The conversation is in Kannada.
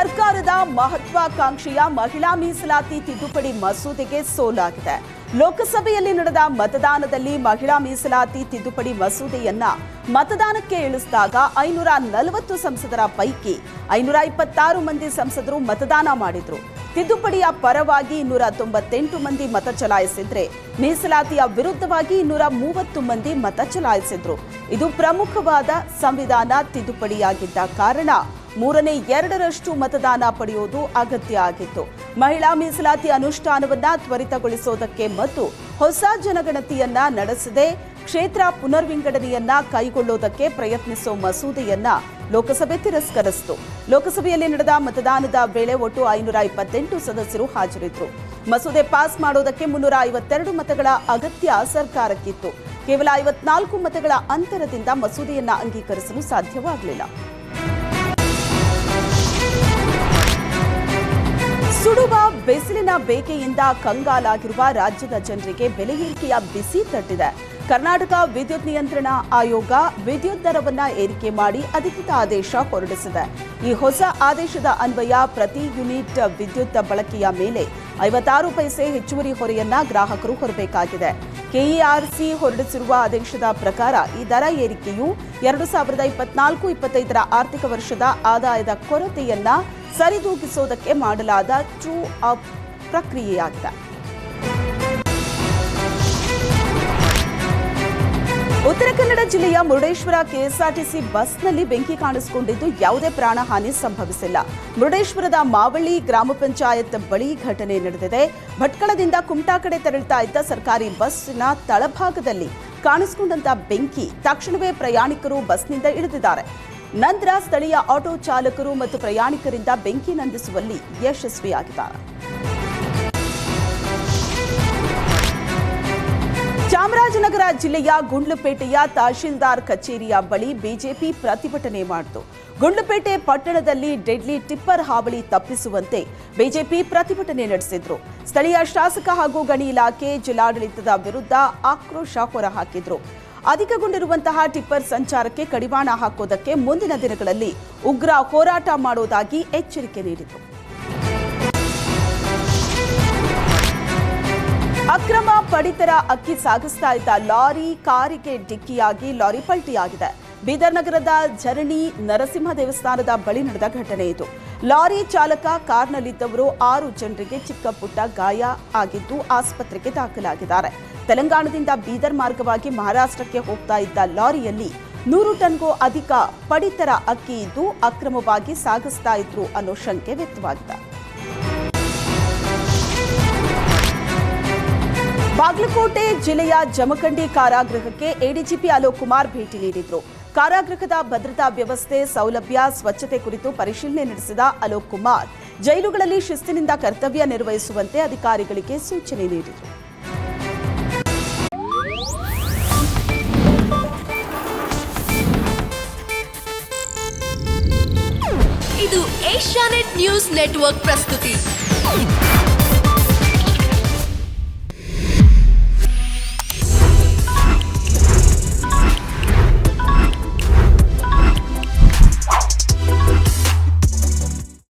ಸರ್ಕಾರದ ಮಹತ್ವಾಕಾಂಕ್ಷೆಯ ಮಹಿಳಾ ಮೀಸಲಾತಿ ತಿದ್ದುಪಡಿ ಮಸೂದೆಗೆ ಸೋಲಾಗಿದೆ. ಲೋಕಸಭೆಯಲ್ಲಿ ನಡೆದ ಮತದಾನದಲ್ಲಿ ಮಹಿಳಾ ಮೀಸಲಾತಿ ತಿದ್ದುಪಡಿ ಮಸೂದೆಯನ್ನ ಮತದಾನಕ್ಕೆ ಇಳಿಸಿದಾಗ 540 ಸಂಸದರ ಪೈಕಿ 526 ಮಂದಿ ಸಂಸದರು ಮತದಾನ ಮಾಡಿದ್ರು. ತಿದ್ದುಪಡಿಯ ಪರವಾಗಿ 298 ಮಂದಿ ಮತ ಚಲಾಯಿಸಿದ್ರೆ ಮೀಸಲಾತಿಯ ವಿರುದ್ಧವಾಗಿ 230 ಮಂದಿ ಮತ ಚಲಾಯಿಸಿದ್ರು. ಇದು ಪ್ರಮುಖವಾದ ಸಂವಿಧಾನ ತಿದ್ದುಪಡಿಯಾಗಿದ್ದ ಕಾರಣ 3/2 ಮತದಾನ ಪಡೆಯುವುದು ಅಗತ್ಯ ಆಗಿತ್ತು. ಮಹಿಳಾ ಮೀಸಲಾತಿ ಅನುಷ್ಠಾನವನ್ನ ತ್ವರಿತಗೊಳಿಸೋದಕ್ಕೆ ಮತ್ತು ಹೊಸ ಜನಗಣತಿಯನ್ನ ನಡೆಸದೆ ಕ್ಷೇತ್ರ ಪುನರ್ವಿಂಗಡಣೆಯನ್ನ ಕೈಗೊಳ್ಳೋದಕ್ಕೆ ಪ್ರಯತ್ನಿಸೋ ಮಸೂದೆಯನ್ನ ಲೋಕಸಭೆ ತಿರಸ್ಕರಿಸಿತು. ಲೋಕಸಭೆಯಲ್ಲಿ ನಡೆದ ಮತದಾನದ ವೇಳೆ ಒಟ್ಟು 528 ಸದಸ್ಯರು ಹಾಜರಿದ್ದರು. ಮಸೂದೆ ಪಾಸ್ ಮಾಡೋದಕ್ಕೆ 352 ಮತಗಳ ಅಗತ್ಯ ಸರ್ಕಾರಕ್ಕಿತ್ತು. ಕೇವಲ 54 ಮತಗಳ ಅಂತರದಿಂದ ಮಸೂದೆಯನ್ನ ಅಂಗೀಕರಿಸಲು ಸಾಧ್ಯವಾಗಲಿಲ್ಲ. ಸುಡುವ ಬಿಸಿಲಿನ ಬೇಗೆಯಿಂದ ಕಂಗಾಲಾಗಿರುವ ರಾಜ್ಯದ ಜನರಿಗೆ ಬೆಲೆ ಏರಿಕೆಯ ಬಿಸಿ ತಟ್ಟಿದೆ. ಕರ್ನಾಟಕ ವಿದ್ಯುತ್ ನಿಯಂತ್ರಣ ಆಯೋಗ ವಿದ್ಯುತ್ ದರವನ್ನು ಏರಿಕೆ ಮಾಡಿ ಅಧಿಕೃತ ಆದೇಶ ಹೊರಡಿಸಿದೆ. ಈ ಹೊಸ ಆದೇಶದ ಅನ್ವಯ ಪ್ರತಿ ಯೂನಿಟ್ ವಿದ್ಯುತ್ ಬಳಕೆಯ ಮೇಲೆ 56 ಪೈಸೆ ಹೆಚ್ಚುವರಿ ಹೊರೆಯನ್ನ ಗ್ರಾಹಕರು ಹೊರಬೇಕಾಗಿದೆ. ಕೆಇಆರ್ಸಿ ಹೊರಡಿಸಿರುವ ಆದೇಶದ ಪ್ರಕಾರ ಈ ದರ ಏರಿಕೆಯು 2024-25 ಆರ್ಥಿಕ ವರ್ಷದ ಆದಾಯದ ಕೊರತೆಯನ್ನ ಸರಿದೂಗಿಸೋದಕ್ಕೆ ಮಾಡಲಾದ ಟ್ರೂ ಅಪ್ ಪ್ರಕ್ರಿಯೆಯಾಗಿದೆ. ಉತ್ತರ ಕನ್ನಡ ಜಿಲ್ಲೆಯ ಮುರುಡೇಶ್ವರ ಕೆಎಸ್ಆರ್ಟಿಸಿ ಬಸ್ನಲ್ಲಿ ಬೆಂಕಿ ಕಾಣಿಸಿಕೊಂಡಿದ್ದು ಯಾವುದೇ ಪ್ರಾಣಹಾನಿ ಸಂಭವಿಸಿಲ್ಲ. ಮುರುಡೇಶ್ವರದ ಮಾವಳ್ಳಿ ಗ್ರಾಮ ಪಂಚಾಯತ್ ಬಳಿ ಘಟನೆ ನಡೆದಿದೆ. ಭಟ್ಕಳದಿಂದ ಕುಮಟಾ ಕಡೆ ತೆರಳುತ್ತಾ ಇದ್ದ ಸರ್ಕಾರಿ ಬಸ್ಸಿನ ತಳಭಾಗದಲ್ಲಿ ಕಾಣಿಸಿಕೊಂಡಂತ ಬೆಂಕಿ ತಕ್ಷಣವೇ ಪ್ರಯಾಣಿಕರು ಬಸ್ನಿಂದ ಇಳಿದಿದ್ದಾರೆ. ನಂತರ ಸ್ಥಳೀಯ ಆಟೋ ಚಾಲಕರು ಮತ್ತು ಪ್ರಯಾಣಿಕರಿಂದ ಬೆಂಕಿ ನಂದಿಸುವಲ್ಲಿ ಯಶಸ್ವಿಯಾಗಿದ್ದಾರೆ. ಚಾಮರಾಜನಗರ ಜಿಲ್ಲೆಯ ಗುಂಡ್ಲುಪೇಟೆಯ ತಹಶೀಲ್ದಾರ್ ಕಚೇರಿಯ ಬಳಿ ಬಿಜೆಪಿ ಪ್ರತಿಭಟನೆ ಮಾಡಿತು. ಗುಂಡ್ಲುಪೇಟೆ ಪಟ್ಟಣದಲ್ಲಿ ಡೆಡ್ಲಿ ಟಿಪ್ಪರ್ ಹಾವಳಿ ತಪ್ಪಿಸುವಂತೆ ಬಿಜೆಪಿ ಪ್ರತಿಭಟನೆ ನಡೆಸಿದ್ರು. ಸ್ಥಳೀಯ ಶಾಸಕ ಹಾಗೂ ಗಣಿ ಇಲಾಖೆ ಜಿಲ್ಲಾಡಳಿತದ ವಿರುದ್ಧ ಆಕ್ರೋಶ ಹೊರಹಾಕಿದ್ರು. ಅಧಿಕಗೊಂಡಿರುವಂತಹ ಟಿಪ್ಪರ್ ಸಂಚಾರಕ್ಕೆ ಕಡಿವಾಣ ಹಾಕೋದಕ್ಕೆ ಮುಂದಿನ ದಿನಗಳಲ್ಲಿ ಉಗ್ರ ಹೋರಾಟ ಮಾಡೋದಾಗಿ ಎಚ್ಚರಿಕೆ ನೀಡಿದರು. ಅಕ್ರಮ ಪಡಿತರ ಅಕ್ಕಿ ಸಾಗಿಸ್ತಾ ಇದ್ದ ಲಾರಿ ಕಾರಿಗೆ ಡಿಕ್ಕಿಯಾಗಿ ಲಾರಿ ಪಲ್ಟಿಯಾಗಿದೆ. ಬೀದರ್ ನಗರದ ಝರಣಿ ನರಸಿಂಹ ದೇವಸ್ಥಾನದ ಬಳಿ ನಡೆದ ಘಟನೆ ಇದು. ಲಾರಿ ಚಾಲಕ ಕಾರ್ನಲ್ಲಿದ್ದವರು 6 ಜನರಿಗೆ ಚಿಕ್ಕ ಪುಟ್ಟ ಗಾಯ ಆಗಿದ್ದು ಆಸ್ಪತ್ರೆಗೆ ದಾಖಲಾಗಿದ್ದಾರೆ. ತೆಲಂಗಾಣದಿಂದ ಬೀದರ್ ಮಾರ್ಗವಾಗಿ ಮಹಾರಾಷ್ಟ್ರಕ್ಕೆ ಹೋಗ್ತಾ ಇದ್ದ ಲಾರಿಯಲ್ಲಿ 100 ಟನ್ಗೂ ಅಧಿಕ ಪಡಿತರ ಅಕ್ಕಿ ಇದ್ದು ಅಕ್ರಮವಾಗಿ ಸಾಗಿಸ್ತಾ ಇದ್ರು ಅನ್ನೋ ಶಂಕೆ ವ್ಯಕ್ತವಾಗಿದೆ. ಬಾಗಲಕೋಟೆ ಜಿಲ್ಲೆಯ ಜಮಖಂಡಿ ಕಾರಾಗೃಹಕ್ಕೆ ಎಡಿಜಿಪಿ ಅಲೋಕ್ ಕುಮಾರ್ ಭೇಟಿ ನೀಡಿದ್ರು. ಕಾರಾಗೃಹದ ಭದ್ರತಾ ವ್ಯವಸ್ಥೆ, ಸೌಲಭ್ಯ, ಸ್ವಚ್ಛತೆ ಕುರಿತು ಪರಿಶೀಲನೆ ನಡೆಸಿದ ಅಲೋಕ್ ಕುಮಾರ್ ಜೈಲುಗಳಲ್ಲಿ ಶಿಸ್ತಿನಿಂದ ಕರ್ತವ್ಯ ನಿರ್ವಹಿಸುವಂತೆ ಅಧಿಕಾರಿಗಳಿಗೆ ಸೂಚನೆ ನೀಡಿದರು. ಇದು ಏಷ್ಯಾನೆಟ್ ನ್ಯೂಸ್ ನೆಟ್ವರ್ಕ್ ಪ್ರಸ್ತುತಿ.